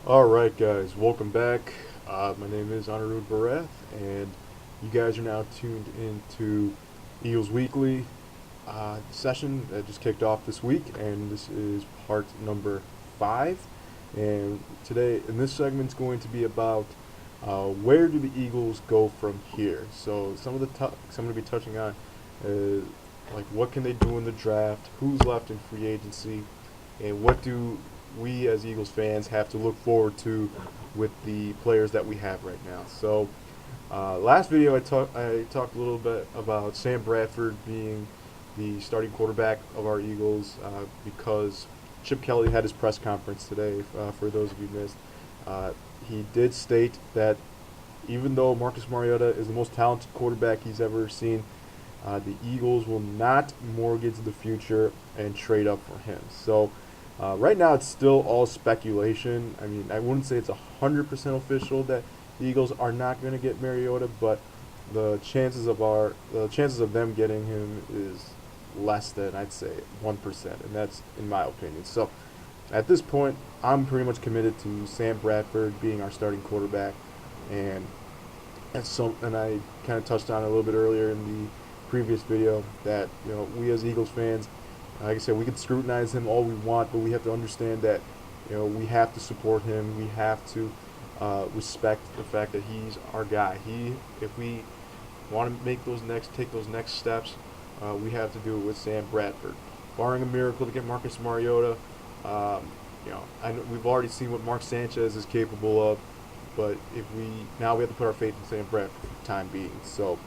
Alright guys, welcome back. My name is Anirudh Barath, and you guys are now tuned into Eagles Weekly session that just kicked off this week, and this is part number 5. And today, in this segment, is going to be about where do the Eagles go from here. So some of the I'm going to be touching on like what can they do in the draft, who's left in free agency, and what do we as Eagles fans have to look forward to with the players that we have right now. So, last video I talked a little bit about Sam Bradford being the starting quarterback of our Eagles because Chip Kelly had his press conference today. For those of you missed, he did state that even though Marcus Mariota is the most talented quarterback he's ever seen, the Eagles will not mortgage the future and trade up for him. So right now, it's still all speculation. I mean, I wouldn't say it's 100% official that the Eagles are not going to get Mariota, but the chances of them getting him is less than, I'd say, 1%, and that's in my opinion. So at this point, I'm pretty much committed to Sam Bradford being our starting quarterback, and and I kind of touched on it a little bit earlier in the previous video that we as Eagles fans, like I said, we can scrutinize him all we want, but we have to understand that we have to support him. We have to respect the fact that he's our guy. If we want to take those next steps, we have to do it with Sam Bradford. Barring a miracle to get Marcus Mariota, we've already seen what Mark Sanchez is capable of, but we have to put our faith in Sam Bradford for the time being. So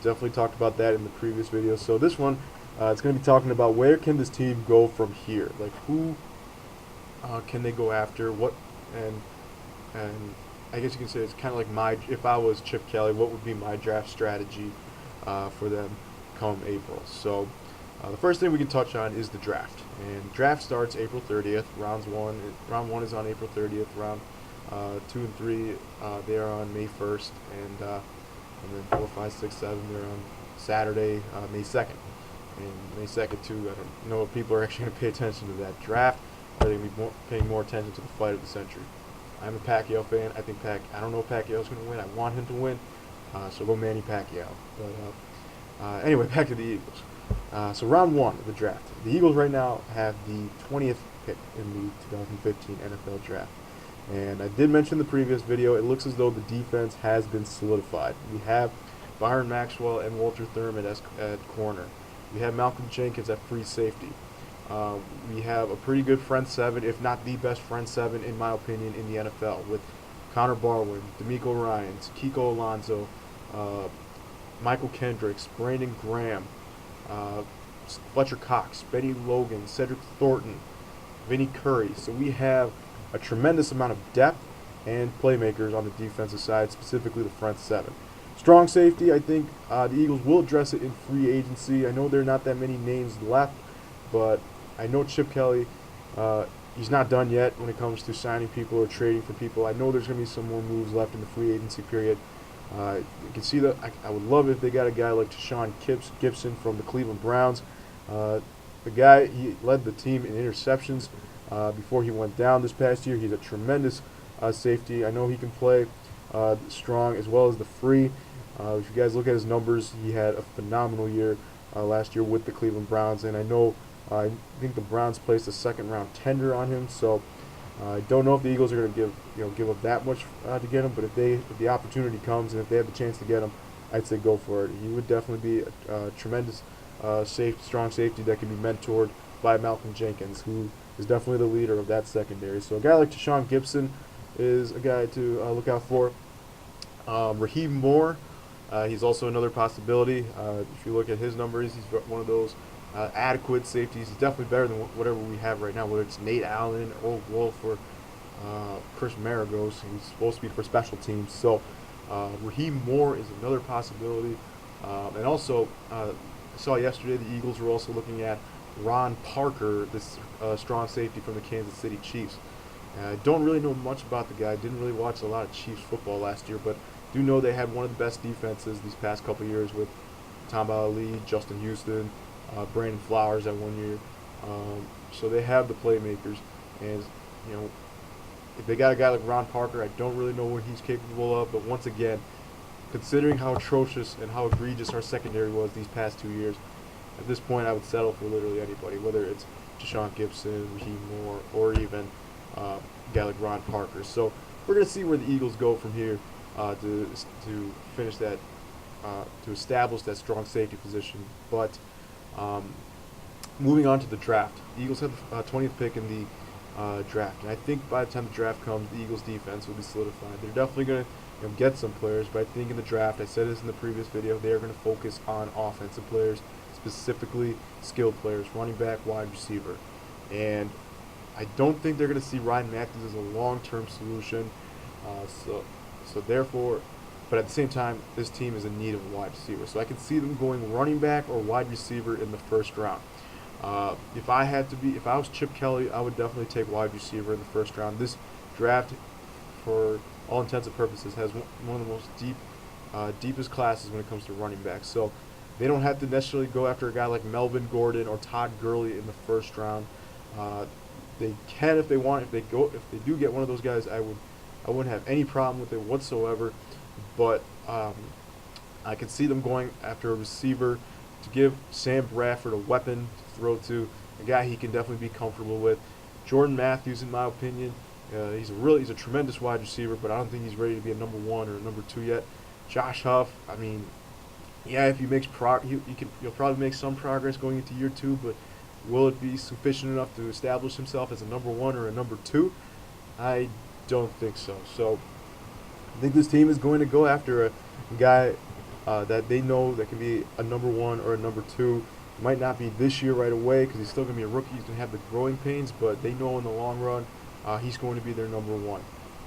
definitely talked about that in the previous video. So this one, it's going to be talking about where can this team go from here. Like who can they go after? And I guess you can say it's kind of like if I was Chip Kelly, what would be my draft strategy for them come April? So the first thing we can touch on is the draft. And draft starts April 30th. Round one is on April 30th. Round 2 and 3 they are on May 1st, and then 4, 5, 6, 7 they're on Saturday, May 2nd. And May 2nd too. I don't know if people are actually going to pay attention to that draft. Or they're going to be paying more attention to the fight of the century. I'm a Pacquiao fan. I don't know if Pacquiao's going to win. I want him to win. So go Manny Pacquiao. But anyway, back to the Eagles. So round one of the draft. The Eagles right now have the 20th pick in the 2015 NFL draft. And I did mention in the previous video, it looks as though the defense has been solidified. We have Byron Maxwell and Walter Thurmond at corner. We have Malcolm Jenkins at free safety. We have a pretty good front seven, if not the best front seven, in my opinion, in the NFL, with Connor Barwin, D'Amico Ryans, Kiko Alonso, Michael Kendricks, Brandon Graham, Fletcher Cox, Benny Logan, Cedric Thornton, Vinny Curry. So we have a tremendous amount of depth and playmakers on the defensive side, specifically the front seven. Strong safety, I think the Eagles will address it in free agency. I know there are not that many names left, but I know Chip Kelly, he's not done yet when it comes to signing people or trading for people. I know there's going to be some more moves left in the free agency period. You can see that I would love if they got a guy like Tashaun Gibson from the Cleveland Browns. The guy, he led the team in interceptions before he went down this past year. He's a tremendous safety. I know he can play strong as well as the free. If you guys look at his numbers, he had a phenomenal year last year with the Cleveland Browns, and I think the Browns placed a second-round tender on him. So I don't know if the Eagles are going to give up that much to get him, but if the opportunity comes and if they have the chance to get him, I'd say go for it. He would definitely be a tremendous strong safety that can be mentored by Malcolm Jenkins, who is definitely the leader of that secondary. So a guy like Tashaun Gibson is a guy to look out for. Raheem Moore, he's also another possibility. If you look at his numbers, he's one of those adequate safeties. He's definitely better than whatever we have right now, whether it's Nate Allen or Wolf or Chris Maragos. He's supposed to be for special teams. So Raheem Moore is another possibility. And also, I saw yesterday the Eagles were also looking at Ron Parker, this strong safety from the Kansas City Chiefs. I don't really know much about the guy. Didn't really watch a lot of Chiefs football last year, but do know they had one of the best defenses these past couple years with Tom Ali, Justin Houston, Brandon Flowers at one year. So they have the playmakers, and you know If they got a guy like Ron Parker, I don't really know what he's capable of. But once again, considering how atrocious and how egregious our secondary was these past 2 years, at this point I would settle for literally anybody, whether it's Deshaun Gibson, Raheem Moore, or even a guy like Ron Parker. So we're going to see where the Eagles go from here to finish that, to establish that strong safety position. But moving on to the draft, the Eagles have the 20th pick in the draft, and I think by the time the draft comes, the Eagles' defense will be solidified. They're definitely going to get some players, but I think in the draft, I said this in the previous video, they are going to focus on offensive players, specifically skilled players, running back, wide receiver. And I don't think they're going to see Ryan Matthews as a long-term solution. So therefore, but at the same time, this team is in need of a wide receiver. So I can see them going running back or wide receiver in the first round. If I was Chip Kelly, I would definitely take wide receiver in the first round. This draft, for all intents and purposes, has one of the most deepest classes when it comes to running backs. So they don't have to necessarily go after a guy like Melvin Gordon or Todd Gurley in the first round. They can if they want. If they do get one of those guys, I wouldn't have any problem with it whatsoever. But I could see them going after a receiver to give Sam Bradford a weapon to throw to, a guy he can definitely be comfortable with. Jordan Matthews, in my opinion, he's a tremendous wide receiver, but I don't think he's ready to be a number 1 or a number 2 yet. Josh Huff, I mean, yeah, if he makes he'll probably make some progress going into year 2, but will it be sufficient enough to establish himself as a number 1 or a number 2? I don't think so. So I think this team is going to go after a guy that they know that can be a number 1 or a number 2. It might not be this year right away because he's still going to be a rookie. He's going to have the growing pains, but they know in the long run he's going to be their number 1.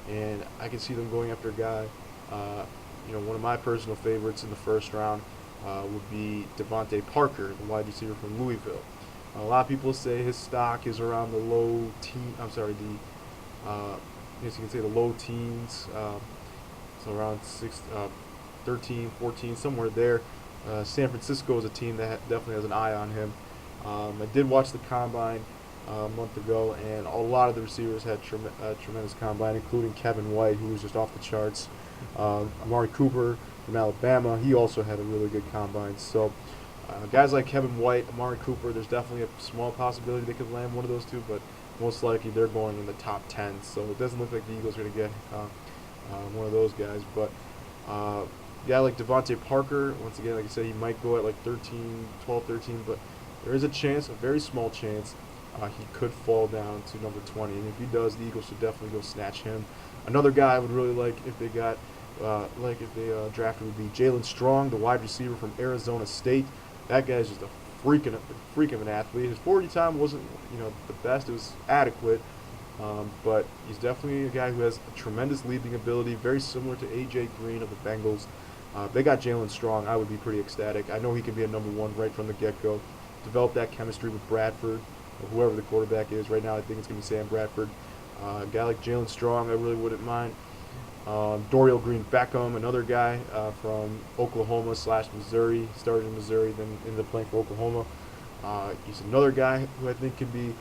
And I can see them going after a guy, one of my personal favorites in the first round would be Devontae Parker, the wide receiver from Louisville. A lot of people say his stock is around the low teen. I'm sorry, I guess you can say the low teens. So around 13, 14, somewhere there. San Francisco is a team that definitely has an eye on him. I did watch the combine a month ago, and a lot of the receivers had tremendous combine, including Kevin White, who was just off the charts. Amari Cooper from Alabama, he also had a really good combine. So guys like Kevin White, Amari Cooper, there's definitely a small possibility they could land one of those two, but most likely they're going in the top 10. So it doesn't look like the Eagles are going to get one of those guys. But a guy like Devontae Parker, once again, like I said, he might go at like 12, 13, but there is a chance, a very small chance, he could fall down to number 20. And if he does, the Eagles should definitely go snatch him. Another guy I would really like if they drafted would be Jalen Strong, the wide receiver from Arizona State. That guy's just a freak of an athlete. His 40 time wasn't the best. It was adequate, but he's definitely a guy who has a tremendous leaping ability, very similar to A.J. Green of the Bengals. If they got Jalen Strong, I would be pretty ecstatic. I know he can be a number 1 right from the get-go. Develop that chemistry with Bradford, or whoever the quarterback is. Right now I think it's going to be Sam Bradford. A guy like Jalen Strong, I really wouldn't mind. Dorial Green-Beckham, another guy from Oklahoma / Missouri. Started in Missouri, then ended up playing for Oklahoma. He's another guy who I think can be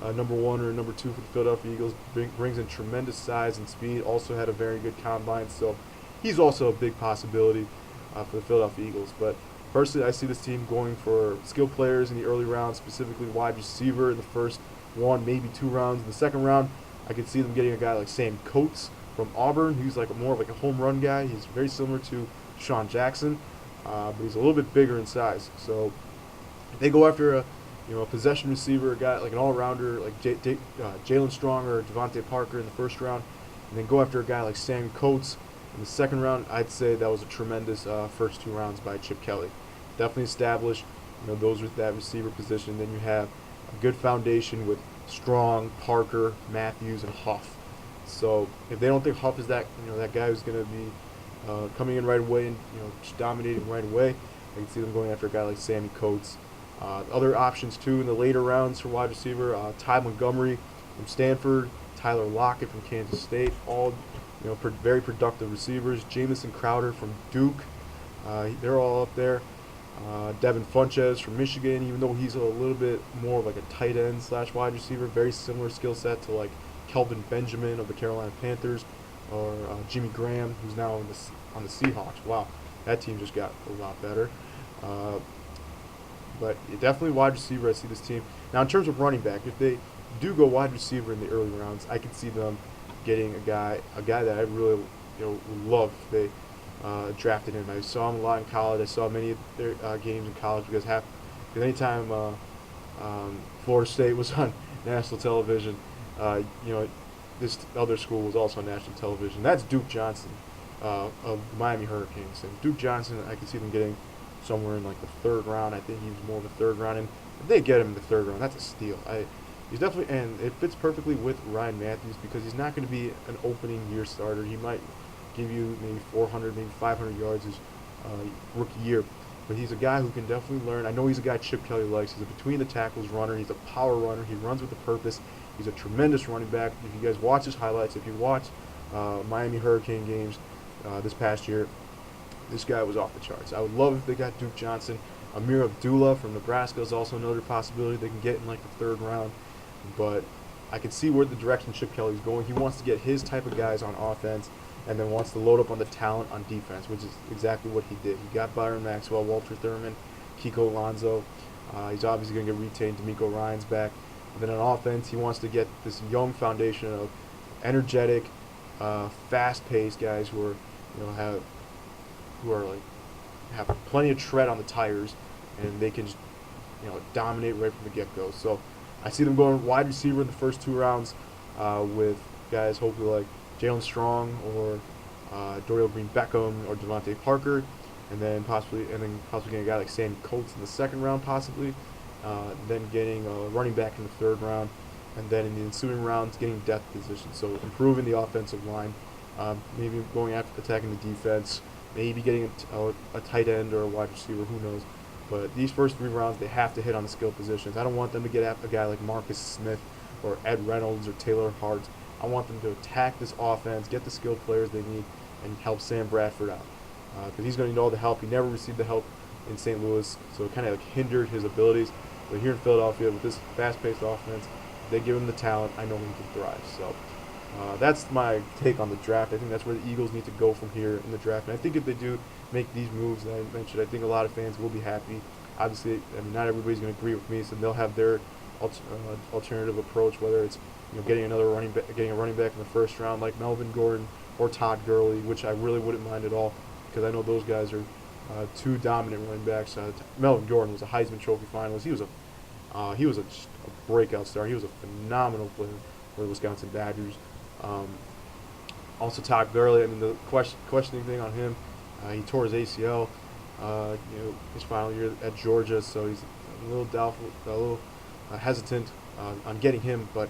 number 1 or number 2 for the Philadelphia Eagles. Brings in tremendous size and speed. Also had a very good combine, so he's also a big possibility for the Philadelphia Eagles. But personally, I see this team going for skilled players in the early rounds, specifically wide receiver in the first 1, maybe 2 rounds. In the second round, I could see them getting a guy like Sam Coates from Auburn, who's more of a home run guy. He's very similar to Sean Jackson, but he's a little bit bigger in size. So if they go after a possession receiver, a guy like an all-rounder like Jalen Strong or Devontae Parker in the first round, and then go after a guy like Sam Coates in the second round, I'd say that was a tremendous first 2 rounds by Chip Kelly. Definitely established those with that receiver position. Then you have a good foundation with Strong, Parker, Matthews, and Huff. So if they don't think Huff is that that guy who's going to be coming in right away and just dominating right away, I can see them going after a guy like Sammy Coates. Other options too in the later rounds for wide receiver: Ty Montgomery from Stanford, Tyler Lockett from Kansas State, all very productive receivers. Jamison Crowder from Duke, they're all up there. Devin Funchess from Michigan, even though he's a little bit more of like a tight end / wide receiver, very similar skill set to like Kelvin Benjamin of the Carolina Panthers, or Jimmy Graham, who's now on the Seahawks. Wow, that team just got a lot better. Uh, but definitely wide receiver. I see this team now in terms of running back. If they do go wide receiver in the early rounds, I can see them getting a guy that I really would love if they drafted him. I saw him a lot in college. I saw many of their games in college because anytime Florida State was on national television, this other school was also on national television. That's Duke Johnson of the Miami Hurricanes. And Duke Johnson, I can see them getting somewhere in like the third round. I think he's more of a third round. And if they get him in the third round, that's a steal. He's definitely, and it fits perfectly with Ryan Matthews because he's not going to be an opening year starter. He might give you maybe 400, maybe 500 yards his rookie year. But he's a guy who can definitely learn. I know he's a guy Chip Kelly likes. He's a between the tackles runner. He's a power runner. He runs with a purpose. He's a tremendous running back. If you guys watch his highlights, if you watch Miami Hurricane games this past year, this guy was off the charts. I would love if they got Duke Johnson. Amir Abdullah from Nebraska is also another possibility they can get in like the third round. But I can see where the direction Chip Kelly's going. He wants to get his type of guys on offense and then wants to load up on the talent on defense, which is exactly what he did. He got Byron Maxwell, Walter Thurman, Kiko Alonso. He's obviously going to get retained. D'Amico Ryan's back. And then on offense, he wants to get this young foundation of energetic, fast-paced guys who are, have plenty of tread on the tires, and they can just, dominate right from the get-go. So I see them going wide receiver in the first 2 rounds with guys hopefully like Jalen Strong or Dorial Green-Beckham or Devontae Parker, and then possibly getting a guy like Sam Coates in the second round possibly, then getting a running back in the third round, and then in the ensuing rounds getting depth position. So improving the offensive line, maybe going after attacking the defense, maybe getting a tight end or a wide receiver, who knows. But these first 3 rounds, they have to hit on the skill positions. I don't want them to get at a guy like Marcus Smith or Ed Reynolds or Taylor Hart. I want them to attack this offense, get the skill players they need, and help Sam Bradford out. Because he's going to need all the help. He never received the help in St. Louis, so it kind of hindered his abilities. But here in Philadelphia, with this fast-paced offense, they give him the talent. I know he can thrive. So that's my take on the draft. I think that's where the Eagles need to go from here in the draft. And I think if they do make these moves that I mentioned, I think a lot of fans will be happy. Obviously, not everybody's going to agree with me, so they'll have their alternative approach, whether it's getting a running back in the first round like Melvin Gordon or Todd Gurley, which I really wouldn't mind at all because I know those guys are 2 dominant running backs. Melvin Gordon was a Heisman Trophy finalist. He was a breakout star. He was a phenomenal player for the Wisconsin Badgers. Also Todd Gurley. I mean, the questioning thing on him, he tore his ACL. His final year at Georgia, so he's a little doubtful, a little hesitant on getting him. But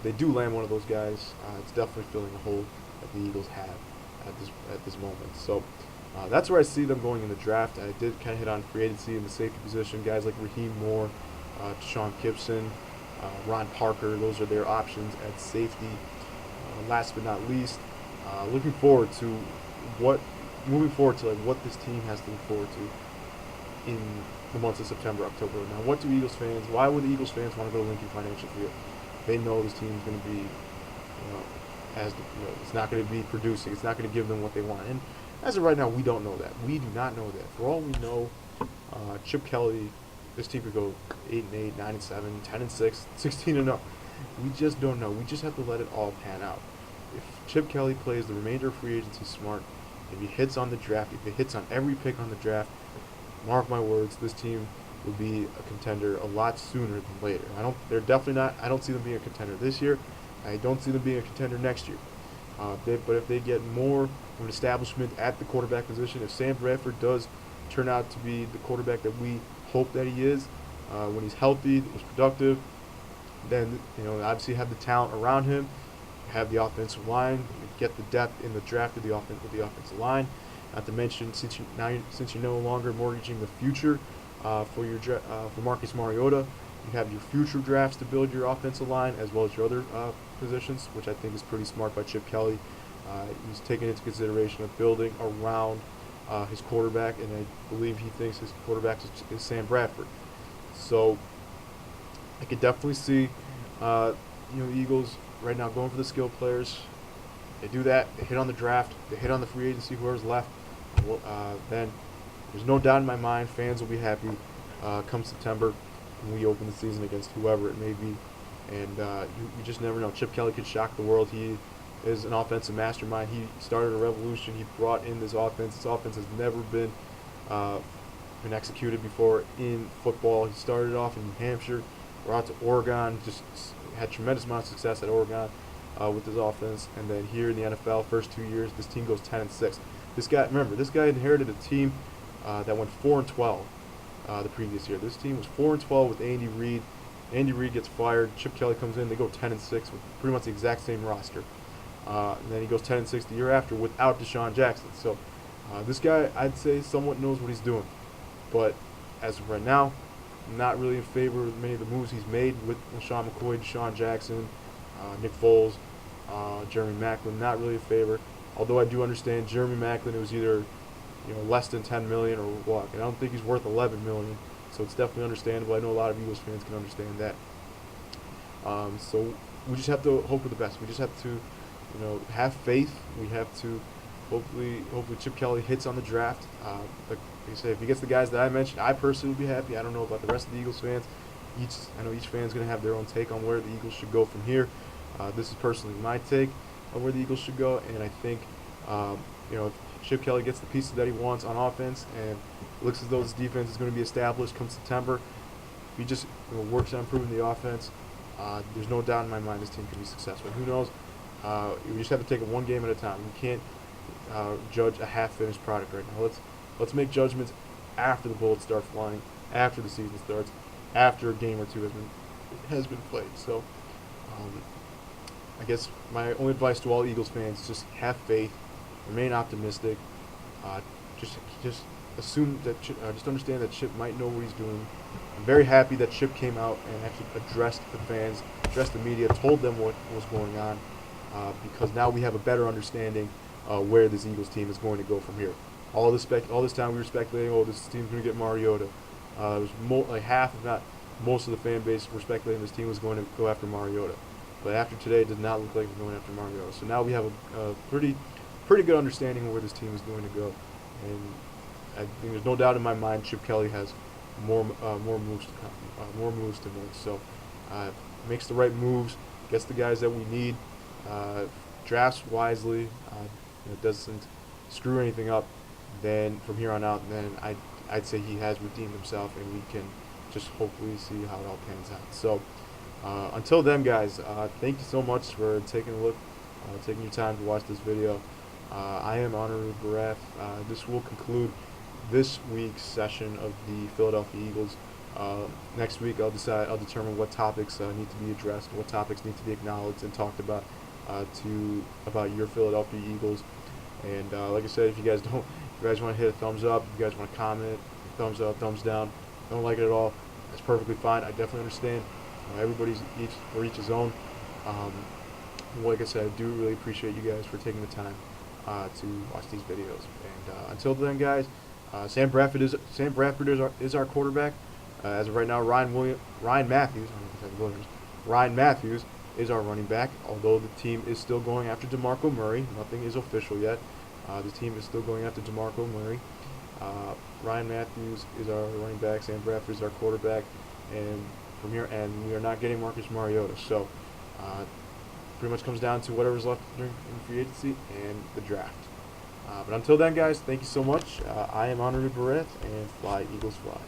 they do land one of those guys. It's definitely filling a hole that the Eagles have at this moment. So that's where I see them going in the draft. I did kind of hit on free agency in the safety position. Guys like Raheem Moore, Deshaun Gibson, Ron Parker. Those are their options at safety. Last but not least, moving forward to what this team has to look forward to in the months of September, October. Now, why would the Eagles fans want to go to Lincoln Financial Field? They know this team's going to be, it's not going to be producing. It's not going to give them what they want. And as of right now, we don't know that. We do not know that. For all we know, Chip Kelly, this team could go 8-8, 9-7, 10-6, 16-0. We just don't know. We just have to let it all pan out. If Chip Kelly plays the remainder of free agency smart, if he hits on the draft, if he hits on every pick on the draft, mark my words, this team will be a contender a lot sooner than later. I don't see them being a contender this year. I don't see them being a contender next year. But if they get more of an establishment at the quarterback position, if Sam Bradford does turn out to be the quarterback that we hope that he is, when he's healthy, is productive, then obviously have the talent around him, have the offensive line, get the depth in the draft with the offensive line. Not to mention, since you're no longer mortgaging the future for Marcus Mariota, you have your future drafts to build your offensive line as well as your other positions, which I think is pretty smart by Chip Kelly. He's taken into consideration of building around his quarterback, and I believe he thinks his quarterback is Sam Bradford. So I could definitely see the Eagles right now going for the skill players. They do that. They hit on the draft. They hit on the free agency. Whoever's left, then there's no doubt in my mind fans will be happy come September when we open the season against whoever it may be. And you just never know. Chip Kelly could shock the world. He is an offensive mastermind. He started a revolution. He brought in this offense. This offense has never been executed before in football. He started off in New Hampshire, brought to Oregon, just had tremendous amount of success at Oregon with his offense, and then here in the NFL, first 2 years, this team goes 10-6. This guy inherited a team that went 4-12 the previous year. This team was 4-12 with Andy Reid. Andy Reid gets fired. Chip Kelly comes in. They go 10-6 with pretty much the exact same roster. And then he goes 10-6 the year after without Deshaun Jackson. So this guy, I'd say, somewhat knows what he's doing. But as of right now, not really in favor of many of the moves he's made with LaShawn McCoy, Deshaun Jackson, Nick Foles, Jeremy Maclin. Not really in favor. Although I do understand Jeremy Maclin, it was either less than $10 million or what. And I don't think he's worth $11 million. So it's definitely understandable. I know a lot of Eagles fans can understand that. So we just have to hope for the best. We just have to, have faith. We have to hopefully Chip Kelly hits on the draft. Like I say, if he gets the guys that I mentioned, I personally would be happy. I don't know about the rest of the Eagles fans. I know each fan's going to have their own take on where the Eagles should go from here. This is personally my take on where the Eagles should go, and I think, if Chip Kelly gets the pieces that he wants on offense, and it looks as though this defense is going to be established come September, if he just works on improving the offense, there's no doubt in my mind this team can be successful. Who knows? We just have to take it one game at a time. We can't judge a half-finished product right now. Let's make judgments after the bullets start flying, after the season starts, after a game or two has been played. So, I guess my only advice to all Eagles fans is just have faith, remain optimistic, just assume that just understand that Chip might know what he's doing. I'm very happy that Chip came out and actually addressed the fans, addressed the media, told them what was going on, because now we have a better understanding where this Eagles team is going to go from here. All this time we were speculating, this team's going to get Mariota. It was like half, if not most of the fan base were speculating this team was going to go after Mariota. But after today, it does not look like we're going after Mariota. So now we have a pretty good understanding of where this team is going to go. And I think there's no doubt in my mind Chip Kelly has more moves to come, more moves to make. So makes the right moves, gets the guys that we need, drafts wisely, doesn't screw anything up. Then from here on out, then I'd say he has redeemed himself, and we can just hopefully see how it all pans out. So until then, guys, thank you so much for taking a look, taking your time to watch this video. I am Honorary Barath. This will conclude this week's session of the Philadelphia Eagles. Next week, I'll determine what topics need to be addressed, what topics need to be acknowledged and talked about about your Philadelphia Eagles. And like I said, if you guys want to hit a thumbs up, if you guys want to comment, thumbs up, thumbs down, don't like it at all, that's perfectly fine. I definitely understand. Everybody's each his own. Like I said, I do really appreciate you guys for taking the time to watch these videos. And until then, guys, Sam Bradford is our quarterback. As of right now, Ryan Matthews is our running back. Although the team is still going after DeMarco Murray, nothing is official yet. The team is still going after DeMarco Murray. Ryan Matthews is our running back. Sam Bradford is our quarterback, and from here, and we are not getting Marcus Mariota. So, pretty much comes down to whatever's left in free agency and the draft. But until then, guys, thank you so much. I am Honorary Barrett, and fly Eagles fly.